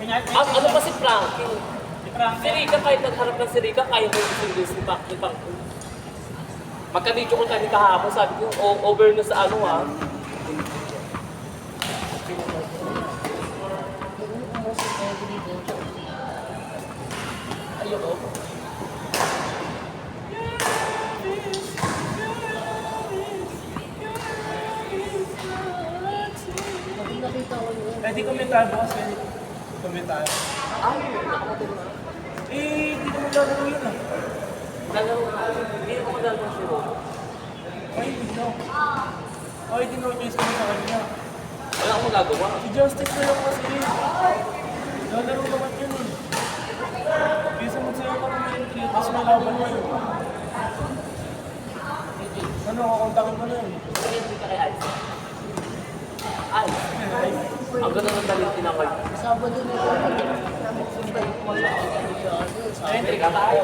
Ano pa si Frankie? Si Rika, kahit nagharap ng si Rika, kaya mo yung single si Frankie. Magka-video ko kami kahapon, sabi ko, over na sa ano ha. Ayoko. Pwede komentar boss, pwede komentar. Ay, nakamatid na. Hindi naman gagawin yun ah. Nagano na, hindi naman magagawa si Rolo. Ay, hindi no. Ay, di no choice ko sa kanya. Wala akong magagawa. Si Justice na lang kasi. Lalaro naman yun eh. Kaysa magsayo ka naman yung trip, tapos nalaban mo yun. Ano, kakontakin mo na yun. Hindi ka kay Ice. Ice. Ang ganda ng dalit tinakay. Sabado na Ay, hindi ka tayo.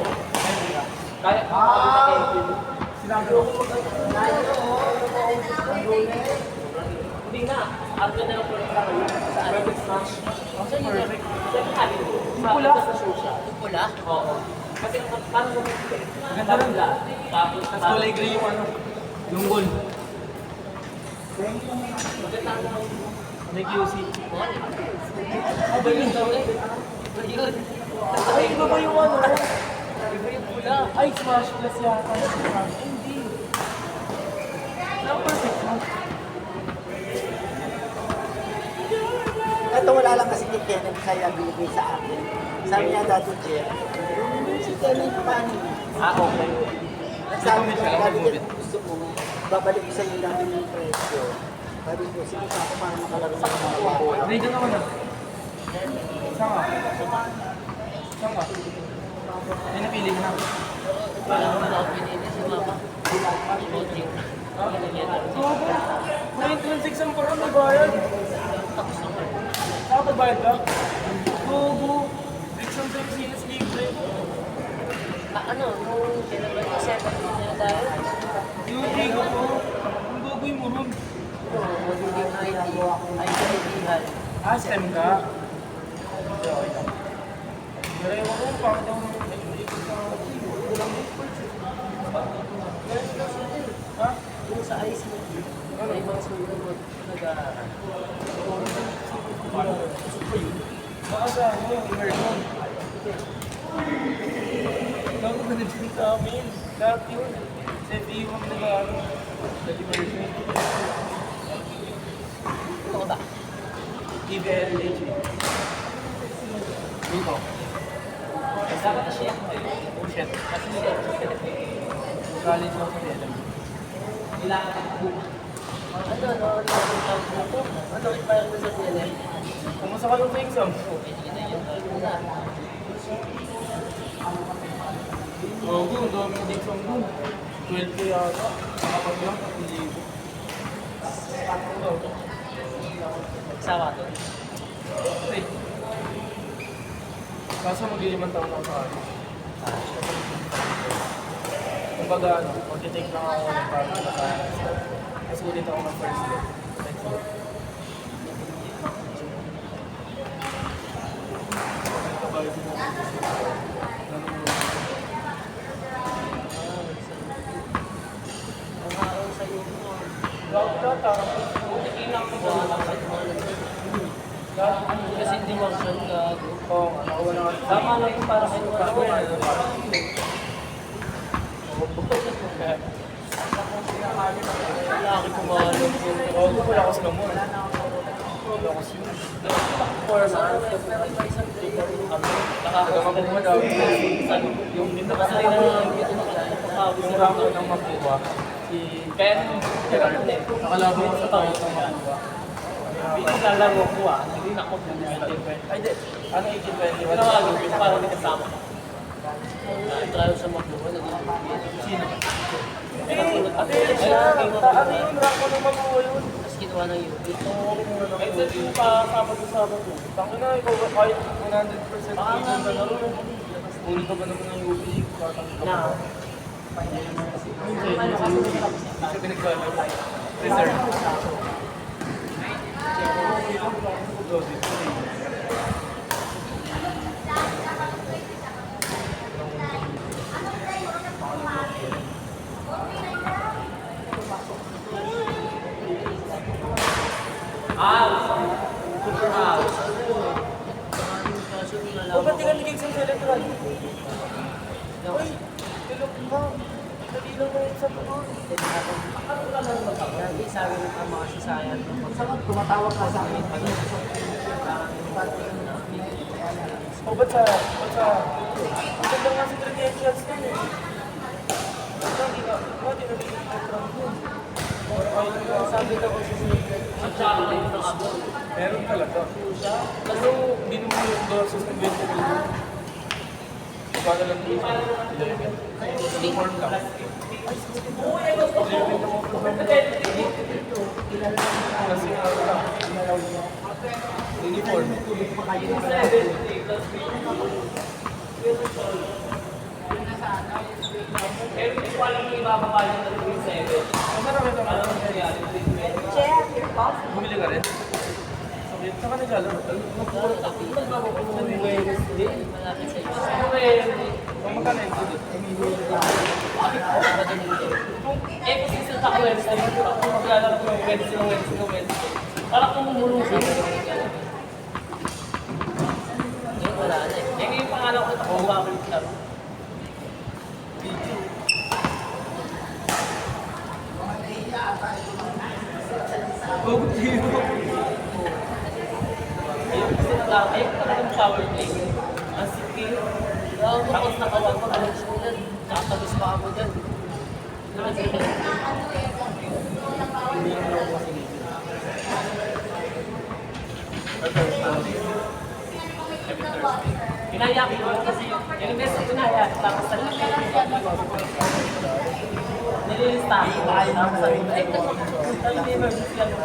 Kaya Sinabi ko. hindi na. Ang ganda ng product na kayo. Sa Perfect Smash. Perfect. Siyempre kami. Pula? Sa social. pula. Oo. Kasi parang Ganda rin. Tapos Tapos kulay gray yung ano. Yung gold. maganda ang May QC. Ano ba yun daw eh? Yun. Ay, iba ba yung ano? Iba yung pula. Ay, Smash Plus yata. Hindi. Ang perfect Smash. Ito wala lang kasi ni Kenneth kaya binigay sa akin. Sabi niya dati, Jeff, si Kenneth paano? Okay. Sabi niya, sabi niya, gusto mo, babalik ko sa iyo namin yung presyo. Sabi ko, sige pa ako para makalaro sa mga bako. Ready naman na. Saan ka? Saan ka? May napili na. Parang wala ako pinili si Mama. Emoting. Sobo. May entrance exam pa rin, may bayad. Nakapagbayad ka? Sobo. Exam sa Silas Libre. Ano, nung kailan ba yung second niya tayo? Yung ligo ko. Ang bagoy mo ron. Magiging ID-han. STEM ka? Okay lang. Narewa ko, pangit ang ha? Yung sa ice mo, may mga sumunod nag-aaral. Baka sa ano, immersion. Bago ka nag-drink sa amin. Lahat yun. Sa FEU kami nag-aaral. Sa immersion. Ano ba? EVLH. Dito. Dapat na siya. Oh shit. Kasi hindi ako sa Philippines. College ako sa DLM. Ano expire mo sa PLM? Kumusta ka nung sa exam? Oo, ang dami ng exam dun. 12 yata. Nakapag lang, 1,000. Sawa to. Ay. Kaso mag-ilimang taon ako sa akin. Kumbaga, ano, mag-take lang ako ng parang sa tapos ulit ako ng first year. Next year. Kabayad mo. Ang araw sa iyo mo. Data. Ilang ko ba kasi hindi marksal ka. Oo, nakawala ka. Tama lang yung para kayo. Wala ako pumalong po. Oo, wala ko sila mo. Wala ko sila. For nakakagawa mo daw. Yung nakasali na dito Yung ramo ng makuha. si Ken Gerard. Nakalaban ko sa tao ng makuha. Pinaglalaro ko hindi na ako bumibili. Ay, di. Ano 1820? Wala ka gawin para hindi kasama. Trial sa Magluwa, naging Sino? Ako Siya, ano yung ramo ng makuha yun? Tapos ginawa ng UP. Ay, sir, yung pasabado-sabado. Tangin na, ikaw kahit 100% season ka na rin. Uli ka ba naman ng UP? Na, Siya pinagkala. Reserve. sinasabi ng mga sasayan. Tumatawag ka sa akin. O, ba't sa... Ang ganda nga sa credentials nun eh. Ba't hindi nabigyan ng background yun? Sabi daw kasi At saka rin ng ako. Meron talaga. Pero hindi naman yung doses ng 20 million. Paano lang po siya? 11. Form lang. 11 na mo program lang. Kasi ano lang. Uniform. Eh, hindi ko alam kung ibababa yung 3.7. Ang marami naman. Alam mo nangyari? Bumili ka rin? Okay, saan ka naglalaro? malapit sa iyo. Kung magkano yung dito? Eh, kasi sa Wednesday, kung maglalaro ko yung Wednesday. Parang kumumulong siya. Ngayon wala na eh. Eh, ngayon pangalan ko, ako bakit laro. Oh, zero. Ayun kasi ayun talagang power play. Ang sikil. Tapos nakawag ko na siya yan. Nakatagos pa ako dyan. Pinaya ko yun kasi yung message pinaya. Tapos sa nililista ako. Tapos sabi ko, ay, hindi emergency ano.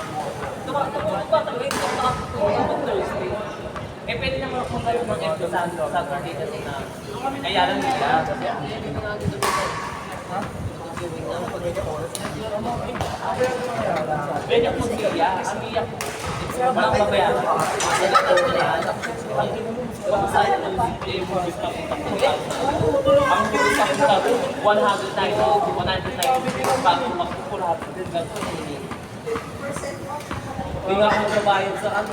Tumatawid ko ako Thursday. Eh, pwede naman ako kayo mag-ito sa Saturday kasi na kaya lang nila. Kasi Hindi na nga dito dito. Ha? Gawin na pag ito oras. pwede ako siya. Ang iyak ko. Walang babayaran. Ang sayang ng CPA mo is ang bilis ako sa 190 bago makukulahat din ganito. Hindi nga ako nabayad sa ano.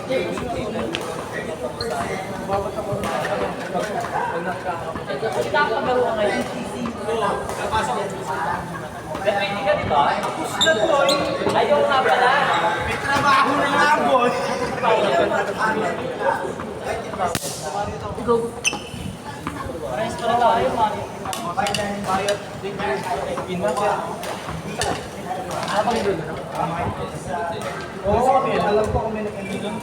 Babat ako ng pag nakakapit. Kasi nakakagaro ka ngayon. Depende ka dito. Tapos na po. Ayaw nga pala. May trabaho na nga, boy! Parehas pala tayo, man. Bayad din yung pinaka. Habang doon. Oo, okay. Alam ko kung may nag-ending.